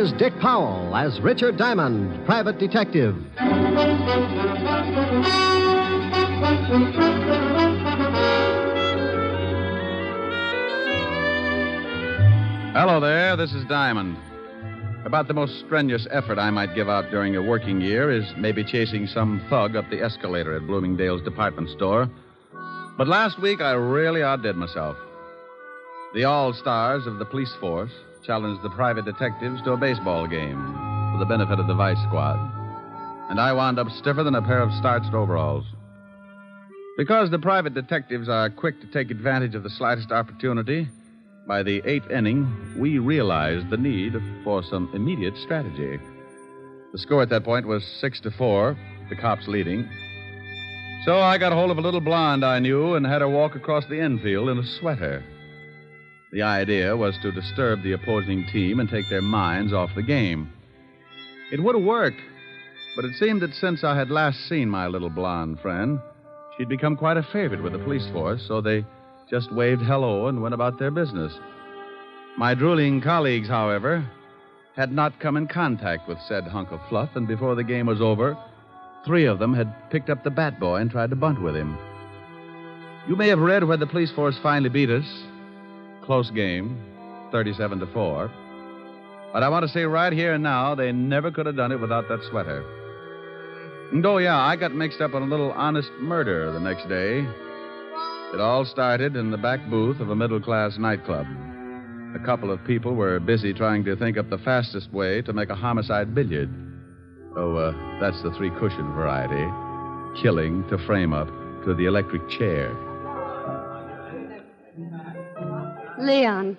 is Dick Powell as Richard Diamond, private detective. Hello there, this is Diamond. About the most strenuous effort I might give out during a working year is maybe chasing some thug up the escalator at Bloomingdale's department store. But last week I really outdid myself. The all-stars of the police force challenged the private detectives to a baseball game for the benefit of the vice squad. And I wound up stiffer than a pair of starched overalls. Because the private detectives are quick to take advantage of the slightest opportunity, by the 8th inning, we realized the need for some immediate strategy. The score at that point was 6-4, the cops leading. So I got hold of a little blonde I knew and had her walk across the infield in a sweater. The idea was to disturb the opposing team and take their minds off the game. It would have worked, but it seemed that since I had last seen my little blonde friend, she'd become quite a favorite with the police force, so they just waved hello and went about their business. My drooling colleagues, however, had not come in contact with said hunk of fluff, and before the game was over, 3 of them had picked up the bat boy and tried to bunt with him. You may have read where the police force finally beat us. Close game, 37-4. But I want to say right here and now, they never could have done it without that sweater. And oh, yeah, I got mixed up in a little honest murder the next day. It all started in the back booth of a middle-class nightclub. A couple of people were busy trying to think up the fastest way to make a homicide billiard. Oh, that's the 3-cushion variety. Killing to frame up to the electric chair. Leon,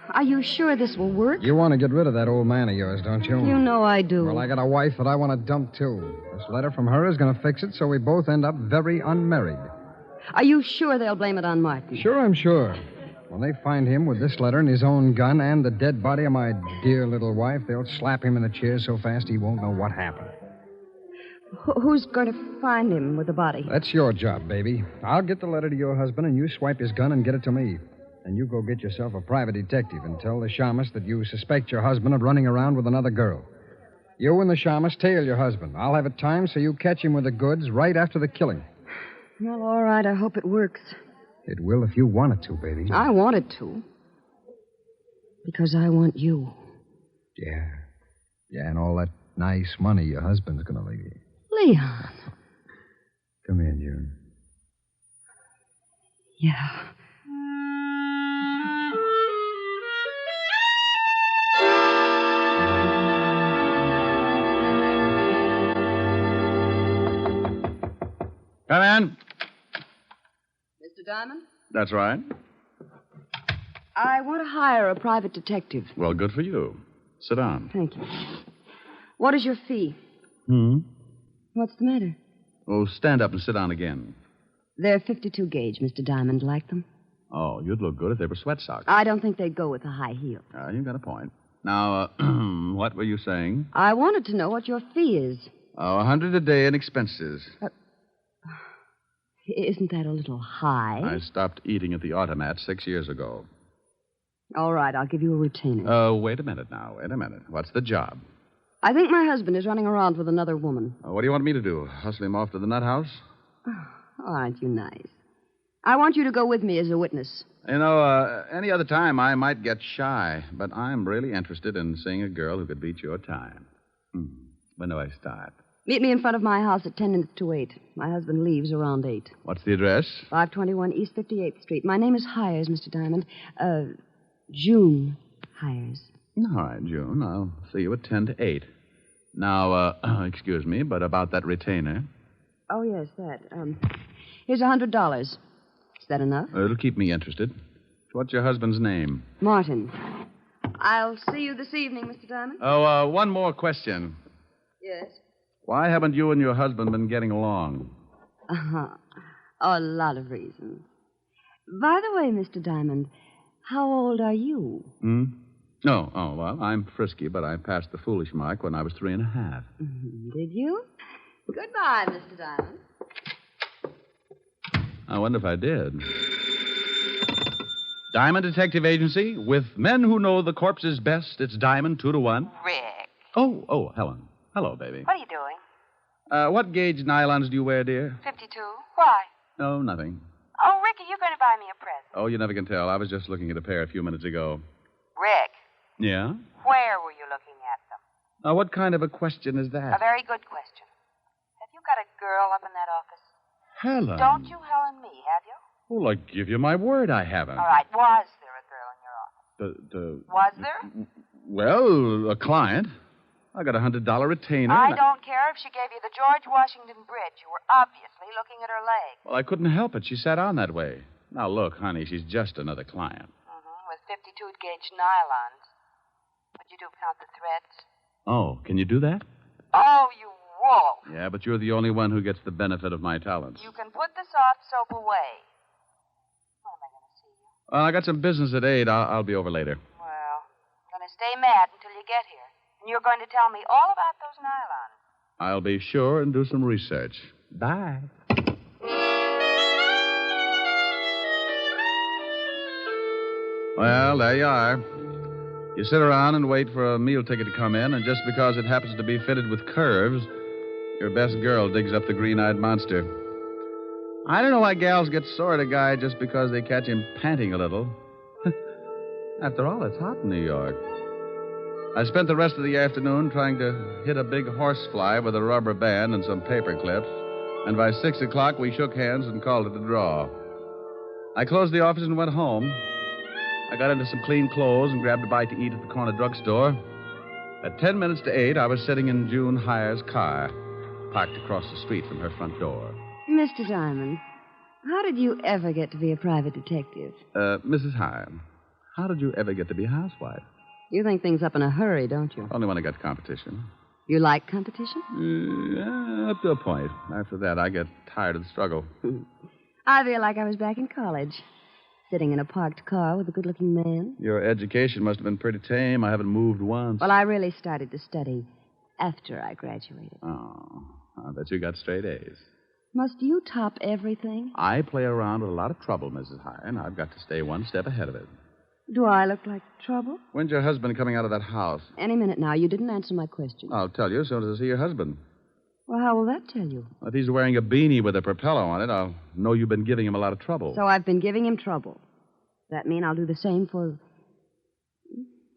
are you sure this will work? You want to get rid of that old man of yours, don't you? You know I do. Well, I got a wife that I want to dump, too. This letter from her is going to fix it so we both end up very unmarried. Are you sure they'll blame it on Martin? Sure, I'm sure. When they find him with this letter and his own gun and the dead body of my dear little wife, they'll slap him in the chair so fast he won't know what happened. Who's going to find him with the body? That's your job, baby. I'll get the letter to your husband, and you swipe his gun and get it to me. And you go get yourself a private detective and tell the shamus that you suspect your husband of running around with another girl. You and the shamus tail your husband. I'll have it timed so you catch him with the goods right after the killing. Well, all right. I hope it works. It will if you want it to, baby. I want it to. Because I want you. Yeah. Yeah, and all that nice money your husband's going to leave you. Leon. Come here, June. Yeah. Come in. Mr. Diamond? That's right. I want to hire a private detective. Well, good for you. Sit down. Thank you. What is your fee? What's the matter? Oh, stand up and sit down again. They're 52 gauge, Mr. Diamond. Like them? Oh, you'd look good if they were sweat socks. I don't think they'd go with a high heel. You've got a point. Now, what were you saying? I wanted to know what your fee is. Oh, $100 a day in expenses. Isn't that a little high? I stopped eating at the automat 6 years ago. All right, I'll give you a retainer. Wait a minute now. Wait a minute. What's the job? I think my husband is running around with another woman. What do you want me to do? Hustle him off to the nut house? Oh, aren't you nice? I want you to go with me as a witness. You know, any other time I might get shy, but I'm really interested in seeing a girl who could beat your time. When do I start? Meet me in front of my house at 10 minutes to 8. My husband leaves around 8. What's the address? 521 East 58th Street. My name is Hyers, Mr. Diamond. June Hyers. All right, June. I'll see you at 10 to 8. Now, excuse me, but about that retainer. Oh, yes, that. Here's $100. Is that enough? It'll keep me interested. What's your husband's name? Martin. I'll see you this evening, Mr. Diamond. Oh, one more question. Yes? Why haven't you and your husband been getting along? Oh, a lot of reasons. By the way, Mr. Diamond, how old are you? No. Oh, well, I'm frisky, but I passed the foolish mark when I was 3.5. Did you? Goodbye, Mr. Diamond. I wonder if I did. Diamond Detective Agency, with men who know the corpses best, it's Diamond 2-to-1. Rick, Oh, Helen. Hello, baby. What are you doing? What gauge nylons do you wear, dear? 52. Why? Oh, nothing. Oh, Ricky, you're going to buy me a present. Oh, you never can tell. I was just looking at a pair a few minutes ago. Rick, Yeah? where were you looking at them? Now, what kind of a question is A that? very good question. Have you got a girl up in that office? Helen. Don't you Helen me, have you? Well, I give you my word I haven't. All right, was there a girl in your office? Was there? Well, a client. I got a $100 retainer. I don't care if she gave you the George Washington Bridge. You were obviously looking at her leg. Well, I couldn't help it. She sat on that way. Now, look, honey, she's just another client. With 52-gauge nylons. Would you count the threads? Oh, can you do that? Oh, you wolf. Yeah, but you're the only one who gets the benefit of my talents. You can put the soft soap away. When am I going to see you? Well, I got some business at 8. I'll be over later. Well, I'm going to stay mad until you get here. And you're going to tell me all about those nylons. I'll be sure and do some research. Bye. Well, there you are. You sit around and wait for a meal ticket to come in, and just because it happens to be fitted with curves, your best girl digs up the green-eyed monster. I don't know why gals get sore at a guy just because they catch him panting a little. After all, it's hot in New York. I spent the rest of the afternoon trying to hit a big horsefly with a rubber band and some paper clips, and by 6 o'clock we shook hands and called it a draw. I closed the office and went home. I got into some clean clothes and grabbed a bite to eat at the corner drugstore. At 10 minutes to 8, I was sitting in June Hyer's car, parked across the street from her front door. Mr. Diamond, how did you ever get to be a private detective? Mrs. Hyer, how did you ever get to be a housewife? You think things up in a hurry, don't you? Only when I got competition. You like competition? Up to a point. After that, I get tired of the struggle. I feel like I was back in college, sitting in a parked car with a good-looking man. Your education must have been pretty tame. I haven't moved once. Well, I really started to study after I graduated. Oh, I bet you got straight A's. Must you top everything? I play around with a lot of trouble, Mrs. Hyer, and I've got to stay one step ahead of it. Do I look like trouble? When's your husband coming out of that house? Any minute now. You didn't answer my question. I'll tell you as soon as I see your husband. Well, how will that tell you? If he's wearing a beanie with a propeller on it, I'll know you've been giving him a lot of trouble. So I've been giving him trouble. That mean I'll do the same for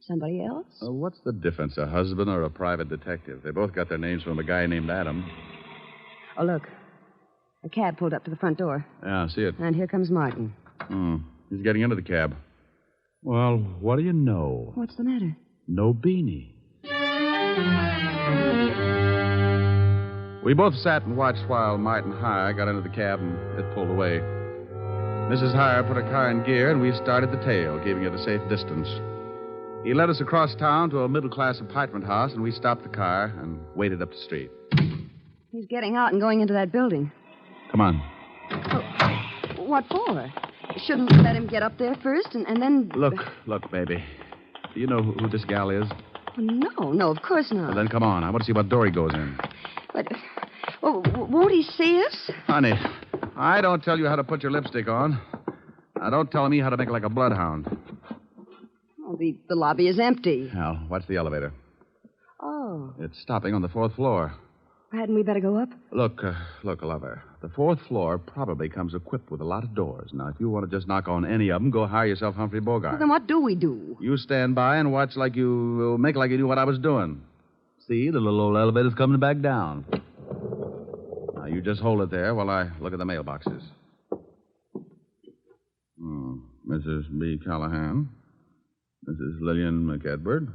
somebody else? What's the difference, a husband or a private detective? They both got their names from a guy named Adam. Oh, look. A cab pulled up to the front door. Yeah, I see it. And here comes Martin. He's getting into the cab. Well, what do you know? What's the matter? No beanie. We both sat and watched while Martin Hyer got into the cab and it pulled away. Mrs. Hyer put her car in gear, and we started the tail, keeping it a safe distance. He led us across town to a middle-class apartment house, and we stopped the car and waited up the street. He's getting out and going into that building. Come on. Oh, what for? Shouldn't let him get up there first and then... Look, baby. Do you know who this gal is? No, of course not. Well, then come on. I want to see what door he goes in. But, won't he see us? Honey, I don't tell you how to put your lipstick on. Now, don't tell me how to make it like a bloodhound. Oh, the lobby is empty. Now, watch the elevator. Oh. It's stopping on the 4th floor. Hadn't we better go up? Look, lover. The 4th floor probably comes equipped with a lot of doors. Now, if you want to just knock on any of them, go hire yourself Humphrey Bogart. Well, then what do we do? You stand by and watch like you... make like you knew what I was doing. See, the little old elevator's coming back down. Now, you just hold it there while I look at the mailboxes. Mrs. B. Callahan. Mrs. Lillian McEdward.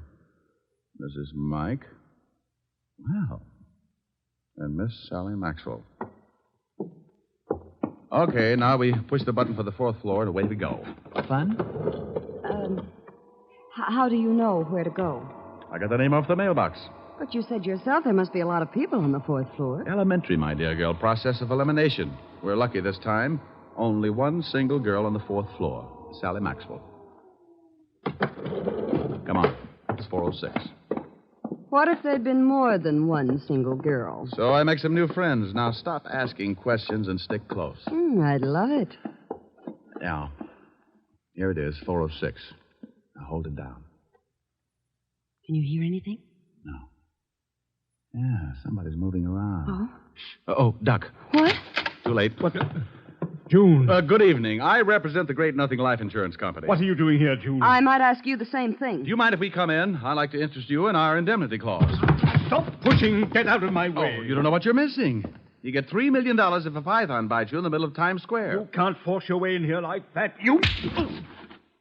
Mrs. Mike. Well... and Miss Sally Maxwell. Okay, now we push the button for the 4th floor and away we go. Fun? How do you know where to go? I got the name off the mailbox. But you said yourself there must be a lot of people on the 4th floor. Elementary, my dear girl. Process of elimination. We're lucky this time. Only one single girl on the 4th floor. Sally Maxwell. Come on. It's 406. What if there'd been more than one single girl? So I make some new friends. Now stop asking questions and stick close. I'd love it. Now, here it is, 406. Now hold it down. Can you hear anything? No. Yeah, somebody's moving around. Oh, duck. What? Too late. What? June. Good evening. I represent the Great Nothing Life Insurance Company. What are you doing here, June? I might ask you the same thing. Do you mind if we come in? I'd like to interest you in our indemnity clause. Stop pushing. Get out of my way. Oh, you don't know what you're missing. You get $3 million if a python bites you in the middle of Times Square. You can't force your way in here like that. You...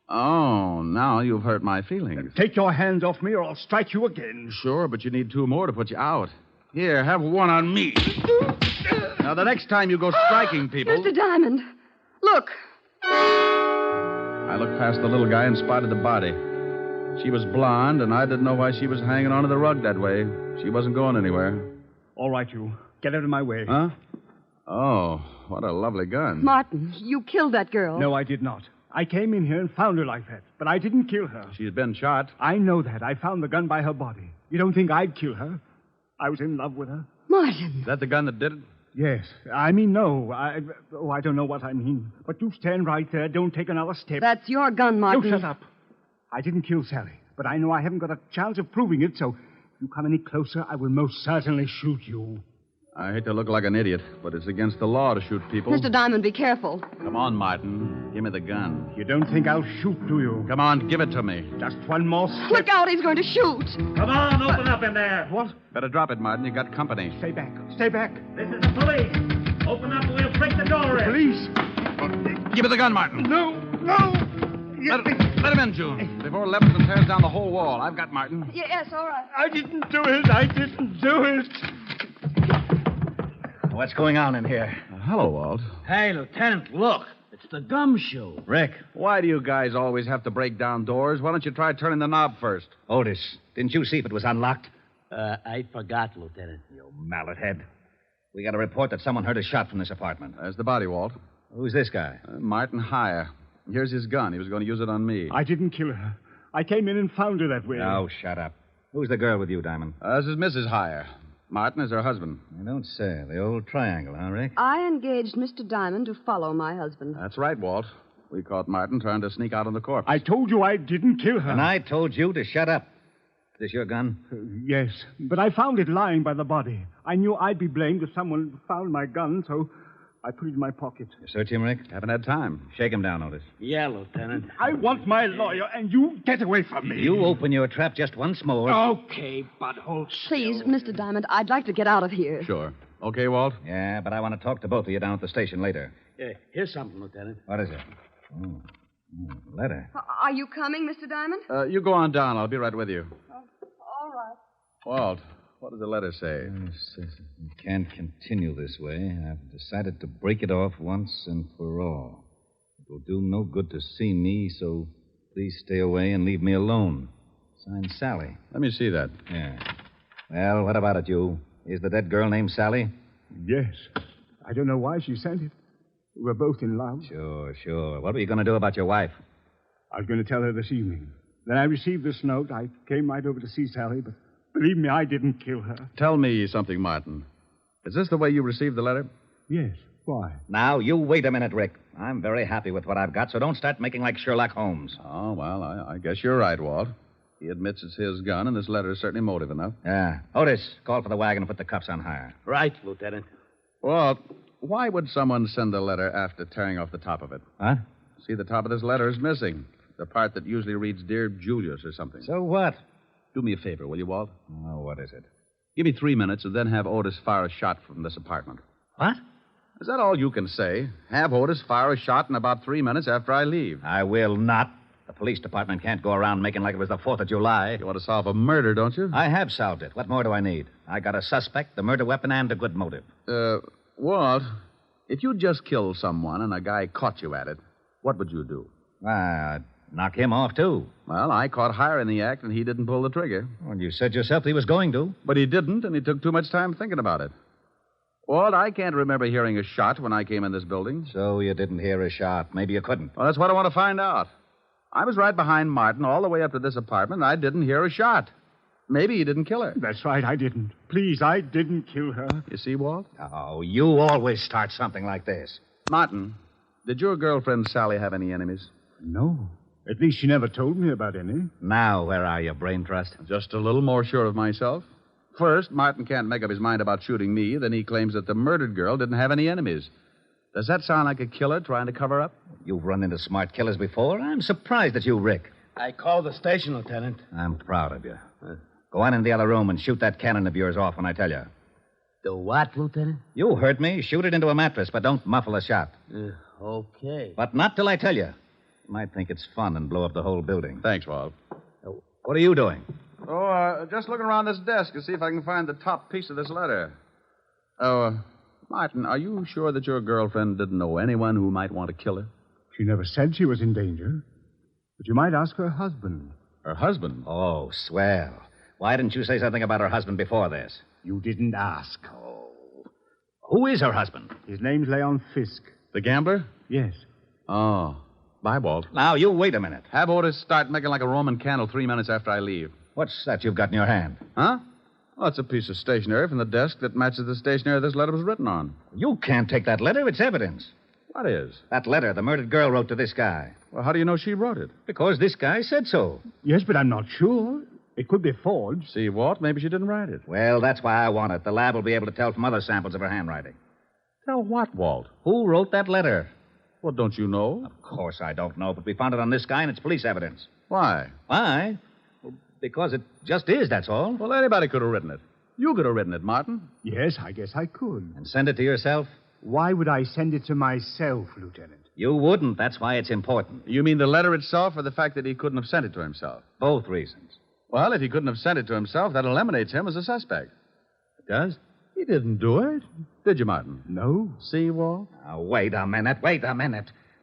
Oh, now you've hurt my feelings. Take your hands off me or I'll strike you again. Sure, but you need 2 more to put you out. Here, have one on me. Now, the next time you go striking people... Mr. Diamond, look. I looked past the little guy and spotted the body. She was blonde, and I didn't know why she was hanging onto the rug that way. She wasn't going anywhere. All right, you. Get out of my way. Huh? Oh, what a lovely gun. Martin, you killed that girl. No, I did not. I came in here and found her like that, but I didn't kill her. She's been shot. I know that. I found the gun by her body. You don't think I'd kill her? I was in love with her. Martin. Is that the gun that did it? Yes. I mean, no. I don't know what I mean. But you stand right there. Don't take another step. That's your gun, Martin. No, shut up. I didn't kill Sally, but I know I haven't got a chance of proving it, so if you come any closer, I will most certainly shoot you. I hate to look like an idiot, but it's against the law to shoot people. Mr. Diamond, be careful. Come on, Martin. Give me the gun. You don't think I'll shoot, do you? Come on, give it to me. Just one more step. Look out, he's going to shoot. Come on, open up in there. What? Better drop it, Martin. You got company. Stay back. Stay back. This is the police. Open up or we'll break the door in. Police. Give me the gun, Martin. No. No. Let him in, June. Before Levinson tears down the whole wall. I've got Martin. Yes, all right. I didn't do it. I didn't do it. What's going on in here? Hello, Walt. Hey, Lieutenant, look. It's the gumshoe. Rick. Why do you guys always have to break down doors? Why don't you try turning the knob first? Otis, didn't you see if it was unlocked? I forgot, Lieutenant. You mallet head. We got a report that someone heard a shot from this apartment. There's the body, Walt. Who's this guy? Martin Hyer. Here's his gun. He was going to use it on me. I didn't kill her. I came in and found her that way. Oh, shut up. Who's the girl with you, Diamond? This is Mrs. Hyer. Martin is her husband. I don't say. The old triangle, huh, Rick? I engaged Mr. Diamond to follow my husband. That's right, Walt. We caught Martin trying to sneak out on the corpse. I told you I didn't kill her. And I told you to shut up. Is this your gun? Yes, but I found it lying by the body. I knew I'd be blamed if someone found my gun, so I put it in my pocket. You search him, Rick? Haven't had time. Shake him down, Otis. Yeah, Lieutenant. I want my lawyer, and you get away from me. You open your trap just once more. Okay, but hold Please, Mr. Diamond, I'd like to get out of here. Sure. Okay, Walt? Yeah, but I want to talk to both of you down at the station later. Here's something, Lieutenant. What is it? Oh, letter. Are you coming, Mr. Diamond? You go on down. I'll be right with you. All right. Walt, what does the letter say? It says we can't continue this way. I've decided to break it off once and for all. It will do no good to see me, so please stay away and leave me alone. Signed, Sally. Let me see that. Yeah. Well, what about it, you? Is the dead girl named Sally? Yes. I don't know why she sent it. We're both in love. Sure. What were you going to do about your wife? I was going to tell her this evening. Then I received this note. I came right over to see Sally, but believe me, I didn't kill her. Tell me something, Martin. Is this the way you received the letter? Yes. Why? Now, you wait a minute, Rick. I'm very happy with what I've got, so don't start making like Sherlock Holmes. Oh, well, I guess you're right, Walt. He admits it's his gun, and this letter is certainly motive enough. Yeah. Otis, call for the wagon and put the cuffs on Hyer. Right, Lieutenant. Walt, why would someone send a letter after tearing off the top of it? Huh? See, the top of this letter is missing. The part that usually reads, Dear Julius or something. So what? Do me a favor, will you, Walt? Oh, what is it? Give me 3 minutes and then have Otis fire a shot from this apartment. What? Is that all you can say? Have Otis fire a shot in about 3 minutes after I leave. I will not. The police department can't go around making like it was the 4th of July. You want to solve a murder, don't you? I have solved it. What more do I need? I got a suspect, the murder weapon, and a good motive. Walt, if you just killed someone and a guy caught you at it, what would you do? I'd knock him off, too. Well, I caught Hyer in the act, and he didn't pull the trigger. Well, you said yourself he was going to. But he didn't, and he took too much time thinking about it. Walt, I can't remember hearing a shot when I came in this building. So you didn't hear a shot. Maybe you couldn't. Well, that's what I want to find out. I was right behind Martin all the way up to this apartment, and I didn't hear a shot. Maybe he didn't kill her. That's right, I didn't. Please, I didn't kill her. You see, Walt? Oh, you always start something like this. Martin, did your girlfriend Sally have any enemies? No. At least she never told me about any. Now, where are you, brain trust? Just a little more sure of myself. First, Martin can't make up his mind about shooting me. Then he claims that the murdered girl didn't have any enemies. Does that sound like a killer trying to cover up? You've run into smart killers before. I'm surprised at you, Rick. I called the station, Lieutenant. I'm proud of you. Go on in the other room and shoot that cannon of yours off when I tell you. The what, Lieutenant? You heard me. Shoot it into a mattress, but don't muffle a shot. Okay. But not till I tell you. You might think it's fun and blow up the whole building. Thanks, Walt. What are you doing? Oh, just looking around this desk to see if I can find the top piece of this letter. Oh, Martin, are you sure that your girlfriend didn't know anyone who might want to kill her? She never said she was in danger. But you might ask her husband. Her husband? Oh, swell. Why didn't you say something about her husband before this? You didn't ask. Oh. Who is her husband? His name's Leon Fisk. The gambler? Yes. Oh. Bye, Walt. Now, you wait a minute. Have Otis start making like a Roman candle 3 minutes after I leave. What's that you've got in your hand? Huh? Well, it's a piece of stationery from the desk that matches the stationery this letter was written on. You can't take that letter. It's evidence. What is? That letter the murdered girl wrote to this guy. Well, how do you know she wrote it? Because this guy said so. Yes, but I'm not sure. It could be forged. See, Walt, maybe she didn't write it. Well, that's why I want it. The lab will be able to tell from other samples of her handwriting. Tell what, Walt? Who wrote that letter? Well, don't you know? Of course I don't know, but we found it on this guy, and it's police evidence. Why? Why? Well, because it just is, that's all. Well, anybody could have written it. You could have written it, Martin. Yes, I guess I could. And send it to yourself? Why would I send it to myself, Lieutenant? You wouldn't. That's why it's important. You mean the letter itself or the fact that he couldn't have sent it to himself? Both reasons. Well, if he couldn't have sent it to himself, that eliminates him as a suspect. It does? He didn't do it. Did you, Martin? No. See, Walt? Now, wait a minute.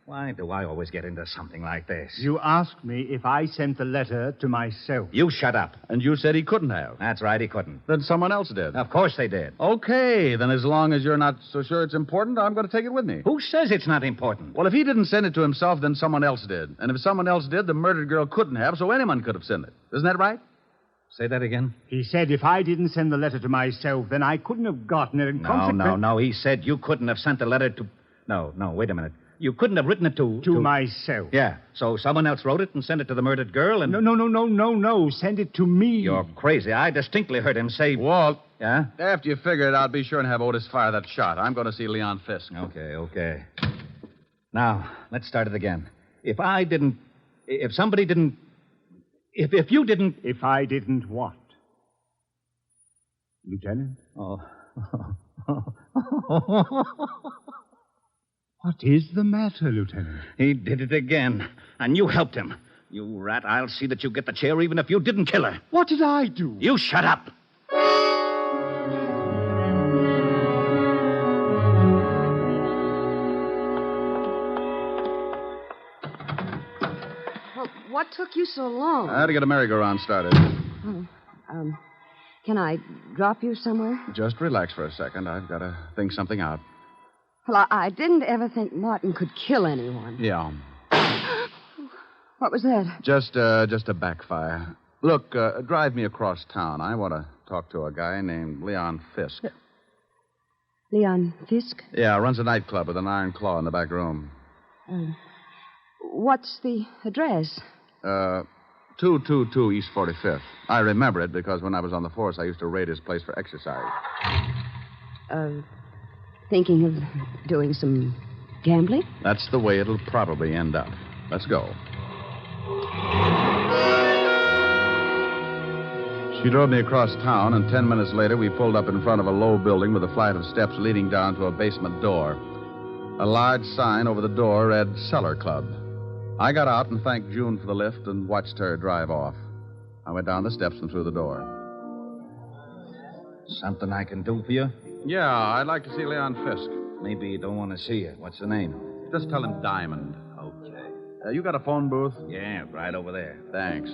Why do I always get into something like this? You asked me if I sent the letter to myself. You shut up. And you said he couldn't have. That's right, he couldn't. Then someone else did. Of course they did. Okay, then as long as you're not so sure it's important, I'm going to take it with me. Who says it's not important? Well, if he didn't send it to himself, then someone else did. And if someone else did, the murdered girl couldn't have, so anyone could have sent it. Isn't that right? Say that again? He said if I didn't send the letter to myself, then I couldn't have gotten it. And No. He said you couldn't have sent the letter to... No, wait a minute. You couldn't have written it to... To myself. Yeah, so someone else wrote it and sent it to the murdered girl and... No. Send it to me. You're crazy. I distinctly heard him say... Walt. Yeah? After you figure it out, be sure and have Otis fire that shot. I'm going to see Leon Fisk. Okay. Now, let's start it again. If I didn't... If somebody didn't... If you didn't... If I didn't what? Lieutenant? Oh. What is the matter, Lieutenant? He did it again. And you helped him. You rat, I'll see that you get the chair even if you didn't kill her. What did I do? You shut up. Well, what took you so long? I had to get a merry-go-round started. Can I drop you somewhere? Just relax for a second. I've got to think something out. Well, I didn't ever think Martin could kill anyone. Yeah. What was that? Just a backfire. Look, drive me across town. I want to talk to a guy named Leon Fisk. Leon Fisk? Yeah, runs a nightclub with an iron claw in the back room. What's the address? 222 East 45th. I remember it because when I was on the force, I used to raid his place for exercise. Thinking of doing some gambling? That's the way it'll probably end up. Let's go. She drove me across town, and 10 minutes later, we pulled up in front of a low building with a flight of steps leading down to a basement door. A large sign over the door read Cellar Club. I got out and thanked June for the lift and watched her drive off. I went down the steps and through the door. Something I can do for you? Yeah, I'd like to see Leon Fisk. Maybe you don't want to see it. What's the name? Just tell him Diamond. Okay. You got a phone booth? Yeah, right over there. Thanks.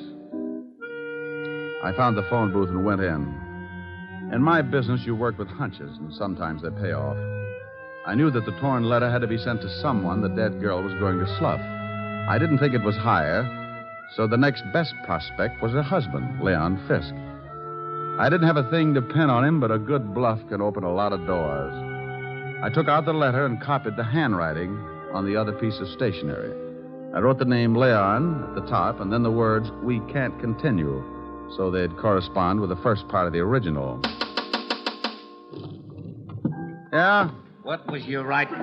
I found the phone booth and went in. In my business, you work with hunches, and sometimes they pay off. I knew that the torn letter had to be sent to someone the dead girl was going to slough. I didn't think it was Hyer, so the next best prospect was her husband, Leon Fisk. I didn't have a thing to pin on him, but a good bluff can open a lot of doors. I took out the letter and copied the handwriting on the other piece of stationery. I wrote the name Leon at the top and then the words, "We can't continue," so they'd correspond with the first part of the original. Yeah? What was you writing?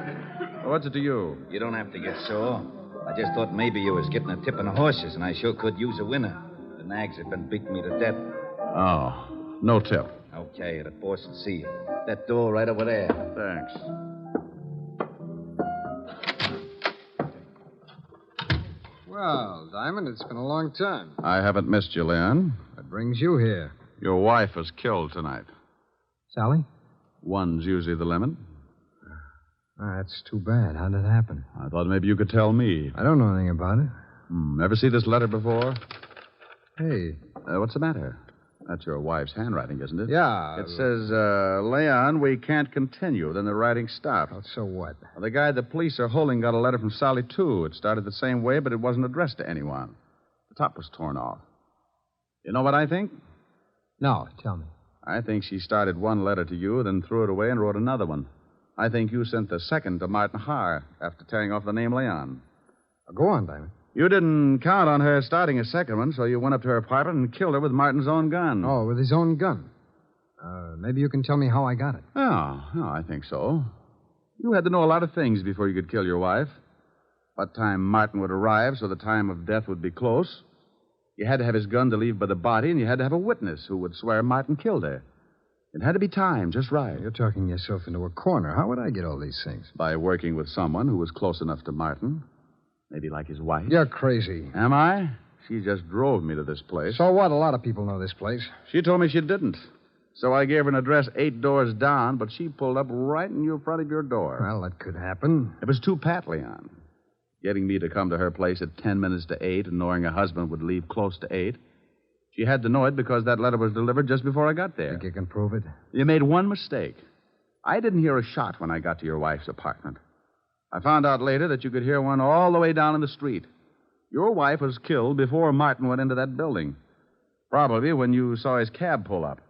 What's it to you? You don't have to get sore. I just thought maybe you was getting a tip on the horses, and I sure could use a winner. The nags have been beating me to death. Oh, no tip. Okay, the boss will see you. That door right over there. Thanks. Well, Diamond, it's been a long time. I haven't missed you, Leon. What brings you here? Your wife was killed tonight. Sally? One's usually the limit. That's too bad. How did it happen? I thought maybe you could tell me. I don't know anything about it. Ever see this letter before? Hey. What's the matter? That's your wife's handwriting, isn't it? Yeah. It says, Leon, we can't continue. Then the writing stopped. Oh, so what? Well, the guy the police are holding got a letter from Sally, too. It started the same way, but it wasn't addressed to anyone. The top was torn off. You know what I think? No, tell me. I think she started one letter to you, then threw it away and wrote another one. I think you sent the second to Martin Hyer after tearing off the name Leon. Go on, Diamond. You didn't count on her starting a second one, so you went up to her apartment and killed her with Martin's own gun. Oh, with his own gun. Maybe you can tell me how I got it. Oh, I think so. You had to know a lot of things before you could kill your wife. What time Martin would arrive so the time of death would be close. You had to have his gun to leave by the body, and you had to have a witness who would swear Martin killed her. It had to be timed just right. You're talking yourself into a corner. How would I get all these things? By working with someone who was close enough to Martin. Maybe like his wife. You're crazy. Am I? She just drove me to this place. So what? A lot of people know this place. She told me she didn't. So I gave her an address 8 doors down, but she pulled up right in front of your door. Well, that could happen. It was too pat, Leon. Getting me to come to her place at 10 minutes to 8 and knowing her husband would leave close to 8. She had to know it because that letter was delivered just before I got there. Think you can prove it? You made one mistake. I didn't hear a shot when I got to your wife's apartment. I found out later that you could hear one all the way down in the street. Your wife was killed before Martin went into that building. Probably when you saw his cab pull up.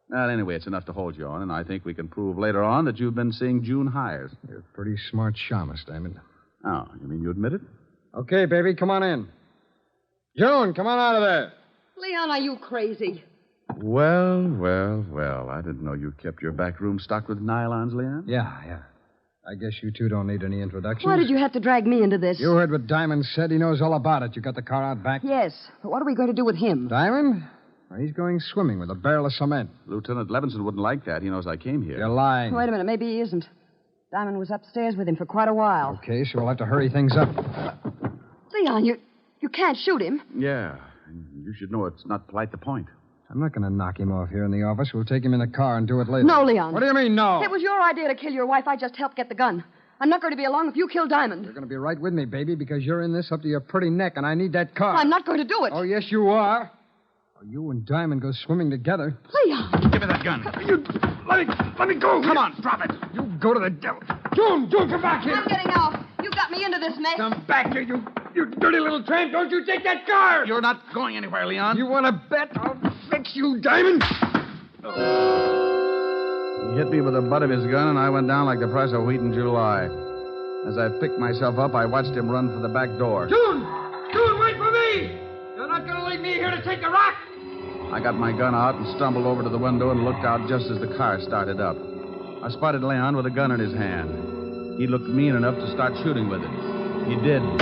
Well, anyway, it's enough to hold you on, and I think we can prove later on that you've been seeing June Hyers. You're a pretty smart shamus, Diamond. Oh, you mean you admit it? Okay, baby, come on in. June, come on out of there. Leon, are you crazy? Well. I didn't know you kept your back room stocked with nylons, Leon. Yeah. I guess you two don't need any introductions. Why did you have to drag me into this? You heard what Diamond said. He knows all about it. You got the car out back? Yes, but what are we going to do with him? Diamond? Well, he's going swimming with a barrel of cement. Lieutenant Levinson wouldn't like that. He knows I came here. You're lying. Wait a minute, maybe he isn't. Diamond was upstairs with him for quite a while. Okay, so we'll have to hurry things up. Leon, you can't shoot him. Yeah. You should know it's not polite to point. I'm not going to knock him off here in the office. We'll take him in the car and do it later. No, Leon. What do you mean, no? It was your idea to kill your wife. I just helped get the gun. I'm not going to be along if you kill Diamond. You're going to be right with me, baby, because you're in this up to your pretty neck, and I need that car. I'm not going to do it. Oh, yes, you are. Oh, you and Diamond go swimming together. Leon. Give me that gun. You... Let me go. Come on, drop it. You go to the devil. June, come back here. I'm getting out. You got me into this mess. Come back here, you dirty little tramp. Don't you take that car. You're not going anywhere, Leon. You want to bet? I'll fix you, Diamond. He hit me with the butt of his gun, and I went down like the price of wheat in July. As I picked myself up, I watched him run for the back door. June, wait for me. You're not going to leave me here to take the rock. I got my gun out and stumbled over to the window and looked out just as the car started up. I spotted Leon with a gun in his hand. He looked mean enough to start shooting with it. He did. He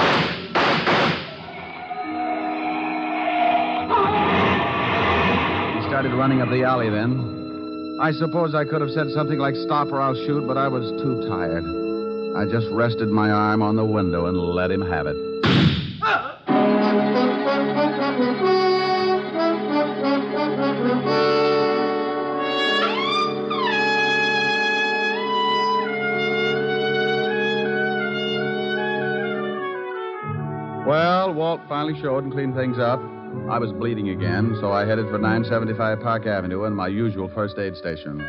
started running up the alley then. I suppose I could have said something like, "Stop or I'll shoot," but I was too tired. I just rested my arm on the window and let him have it. Well, Walt finally showed and cleaned things up. I was bleeding again, so I headed for 975 Park Avenue and my usual first aid station.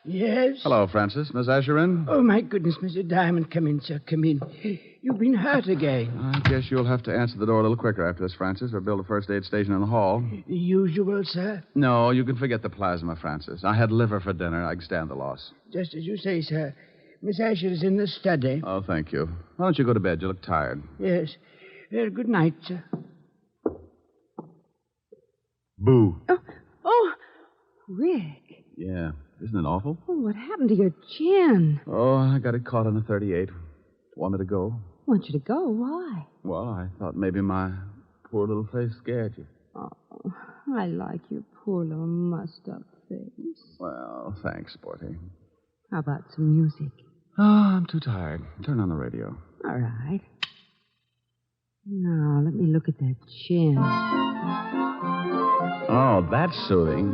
Yes? Hello, Francis. Miss Asher in? Oh, my goodness, Mr. Diamond. Come in, sir. Come in. You've been hurt again. I guess you'll have to answer the door a little quicker after this, Francis, or build a first aid station in the hall. The usual, sir? No, you can forget the plasma, Francis. I had liver for dinner. I can stand the loss. Just as you say, sir. Miss Asher is in the study. Oh, thank you. Why don't you go to bed? You look tired. Yes. Good night, sir. Boo. Oh, Rick. Yeah. Isn't it awful? Oh, what happened to your chin? Oh, I got it caught in a 38. Want me to go? Want you to go? Why? Well, I thought maybe my poor little face scared you. Oh, I like your poor little mussed-up face. Well, thanks, Sporty. How about some music? Oh, I'm too tired. Turn on the radio. All right. Now, let me look at that chin. Oh, that's soothing.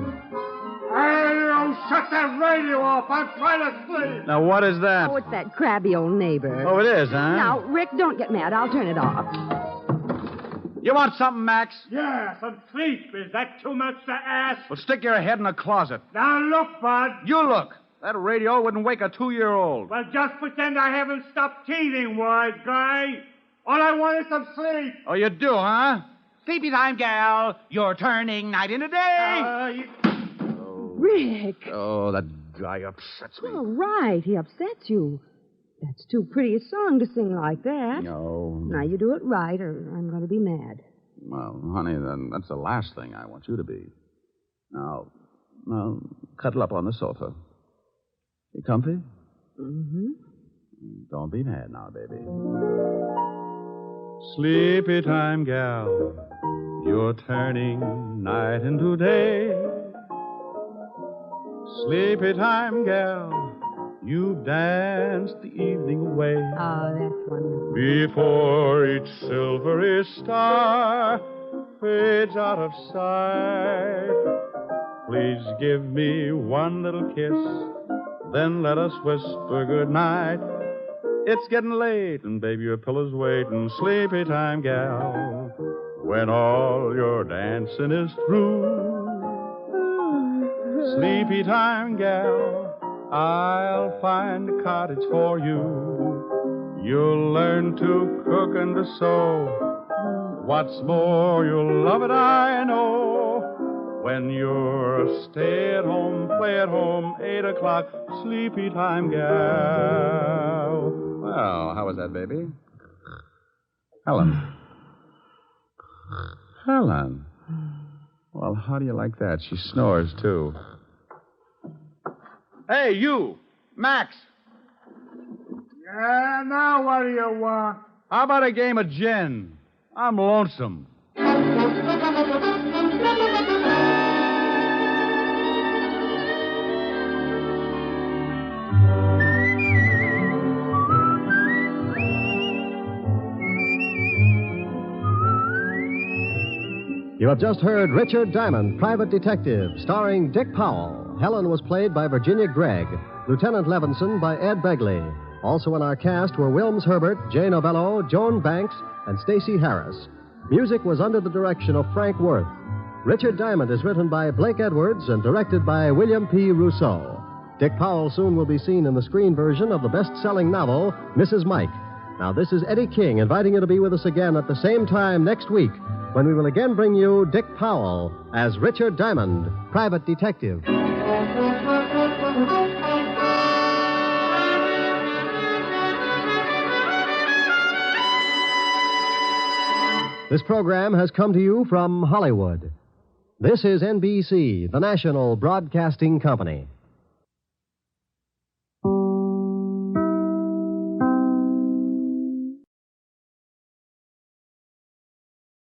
Hey, you shut that radio off. I'm trying to sleep. Now, what is that? Oh, it's that crabby old neighbor. Oh, it is, huh? Now, Rick, don't get mad. I'll turn it off. You want something, Max? Yeah, some sleep. Is that too much to ask? Well, stick your head in a closet. Now, look, Bud. You look. That radio wouldn't wake a 2-year-old. Well, just pretend I haven't stopped teething, wise guy. All I want is some sleep. Oh, you do, huh? Sleepy time, gal. You're turning night into day. Rick. Oh, that guy upsets me. All right, he upsets you. That's too pretty a song to sing like that. No. Now, you do it right, or I'm going to be mad. Well, honey, then that's the last thing I want you to be. Now, cuddle up on the sofa. You comfy? Mm-hmm. Don't be mad now, baby. Sleepy time, gal. You're turning night into day. Sleepy time, gal. You've danced the evening away. Oh, that's wonderful. Before each silvery star fades out of sight, please give me one little kiss, then let us whisper goodnight. It's getting late, and baby, your pillow's waiting. Sleepy time, gal, when all your dancing is through. Sleepy time, gal, I'll find a cottage for you. You'll learn to cook and to sew. What's more, you'll love it, I know. When you're a stay-at-home, play-at-home, 8 o'clock, sleepy time, gal. Well, how was that, baby? Helen. Helen. Well, how do you like that? She snores, too. Hey, you! Max! Yeah, now what do you want? How about a game of gin? I'm lonesome. You have just heard Richard Diamond, Private Detective, starring Dick Powell. Helen was played by Virginia Gregg, Lieutenant Levinson by Ed Begley. Also in our cast were Wilms Herbert, Jay Novello, Joan Banks, and Stacey Harris. Music was under the direction of Frank Worth. Richard Diamond is written by Blake Edwards and directed by William P. Rousseau. Dick Powell soon will be seen in the screen version of the best-selling novel, Mrs. Mike. Now, this is Eddie King inviting you to be with us again at the same time next week, when we will again bring you Dick Powell as Richard Diamond, Private Detective. This program has come to you from Hollywood. This is NBC, the national broadcasting company.